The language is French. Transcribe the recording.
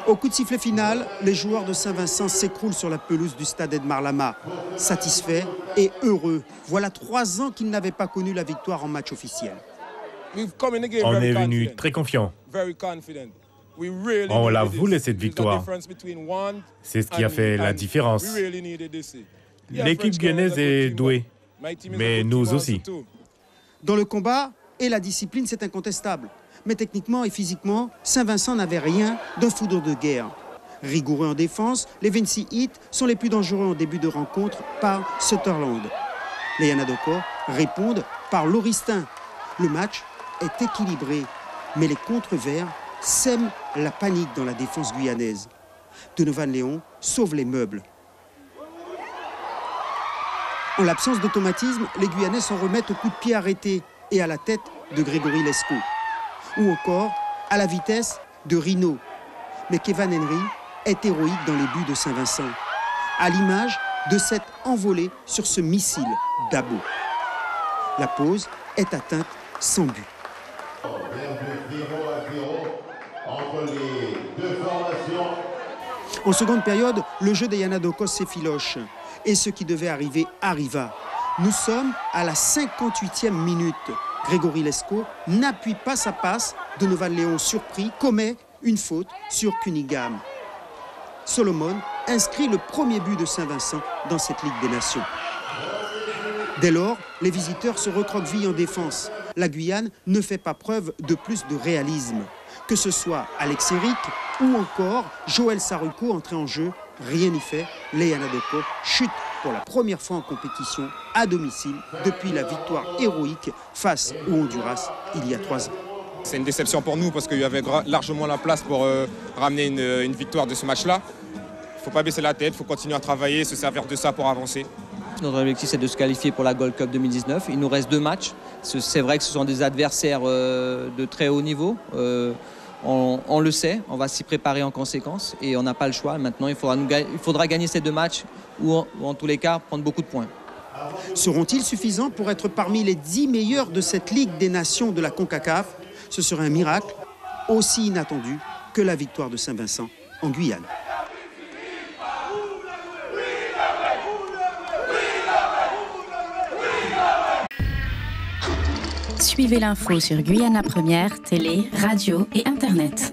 Au coup de sifflet final, les joueurs de Saint-Vincent s'écroulent sur la pelouse du stade Edmar Lama, satisfaits et heureux. Voilà 3 ans qu'ils n'avaient pas connu la victoire en match officiel. On est venu très confiants. On la voulait cette victoire. C'est ce qui a fait la différence. L'équipe guyanaise est douée, mais nous aussi. Dans le combat et la discipline, c'est incontestable. Mais techniquement et physiquement, Saint-Vincent n'avait rien d'un foudre de guerre. Rigoureux en défense, les 26 hits sont les plus dangereux en début de rencontre par Sutherland. Les Yanadoko répondent par Lauristin. Le match est équilibré, mais les contre-verts sèment la panique dans la défense guyanaise. Donovan Léon sauve les meubles. En l'absence d'automatisme, les Guyanais s'en remettent au coup de pied arrêté et à la tête de Grégory Lescaut. Ou encore à la vitesse de Rino. Mais Kevin Henry est héroïque dans les buts de Saint-Vincent, à l'image de cette envolée sur ce missile d'Abo. La pause est atteinte sans but. En seconde période, le jeu des Yanadokos s'effiloche et ce qui devait arriver arriva. Nous sommes à la 58e minute. Grégory Lescaut n'appuie pas sa passe. Donovan Léon, surpris, commet une faute sur Cunningham. Solomon inscrit le premier but de Saint-Vincent dans cette Ligue des Nations. Dès lors, les visiteurs se recroquevillent en défense. La Guyane ne fait pas preuve de plus de réalisme. Que ce soit Alex Eric ou encore Joël Saruko entré en jeu, rien n'y fait. Les Yanadoko chutent pour la première fois en compétition à domicile depuis la victoire héroïque face au Honduras il y a 3 ans. C'est une déception pour nous parce qu'il y avait largement la place pour ramener une victoire de ce match-là. Il ne faut pas baisser la tête, il faut continuer à travailler, se servir de ça pour avancer. Notre objectif, c'est de se qualifier pour la Gold Cup 2019. Il nous reste 2 matchs. C'est vrai que ce sont des adversaires de très haut niveau. On le sait, on va s'y préparer en conséquence et on n'a pas le choix. Maintenant, il faudra gagner ces 2 matchs ou en tous les cas prendre beaucoup de points. Seront-ils suffisants pour être parmi les 10 meilleurs de cette Ligue des Nations de la CONCACAF? Ce serait un miracle aussi inattendu que la victoire de Saint-Vincent en Guyane. Suivez l'info sur Guyana Première, télé, radio et Internet.